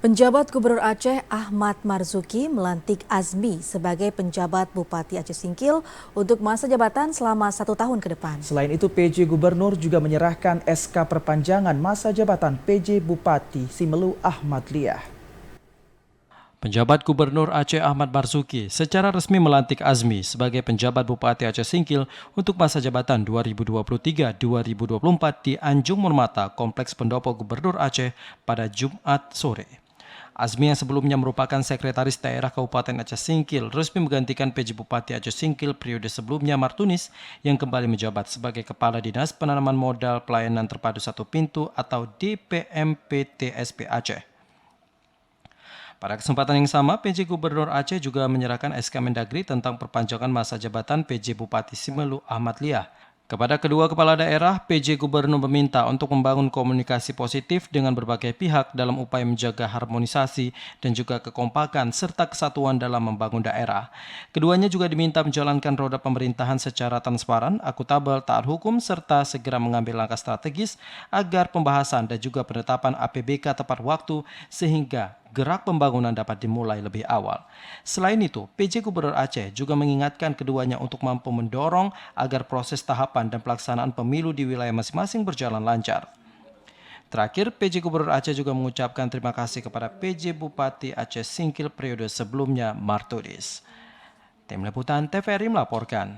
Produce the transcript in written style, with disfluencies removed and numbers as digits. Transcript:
Penjabat Gubernur Aceh Ahmad Marzuki melantik Azmi sebagai penjabat Bupati Aceh Singkil untuk masa jabatan selama 1 tahun ke depan. Selain itu, PJ Gubernur juga menyerahkan SK perpanjangan masa jabatan PJ Bupati Simelu Ahmad Liah. Penjabat Gubernur Aceh Ahmad Marzuki secara resmi melantik Azmi sebagai penjabat Bupati Aceh Singkil untuk masa jabatan 2023-2024 di Anjung Monmata, Kompleks Pendopo Gubernur Aceh pada Jumat sore. Azmi yang sebelumnya merupakan Sekretaris Daerah Kabupaten Aceh Singkil resmi menggantikan PJ Bupati Aceh Singkil periode sebelumnya Martunis yang kembali menjabat sebagai Kepala Dinas Penanaman Modal Pelayanan Terpadu Satu Pintu atau DPMPTSP Aceh. Pada kesempatan yang sama, PJ Gubernur Aceh juga menyerahkan SK Mendagri tentang perpanjangan masa jabatan PJ Bupati Simelu Ahmad Liah. Kepada kedua kepala daerah, PJ Gubernur meminta untuk membangun komunikasi positif dengan berbagai pihak dalam upaya menjaga harmonisasi dan juga kekompakan serta kesatuan dalam membangun daerah. Keduanya juga diminta menjalankan roda pemerintahan secara transparan, akuntabel, taat hukum, serta segera mengambil langkah strategis agar pembahasan dan juga penetapan APBK tepat waktu sehingga gerak pembangunan dapat dimulai lebih awal. Selain itu, PJ Gubernur Aceh juga mengingatkan keduanya untuk mampu mendorong agar proses tahapan dan pelaksanaan pemilu di wilayah masing-masing berjalan lancar. Terakhir, PJ Gubernur Aceh juga mengucapkan terima kasih kepada PJ Bupati Aceh Singkil periode sebelumnya Martunis. Tim Liputan TVRI melaporkan.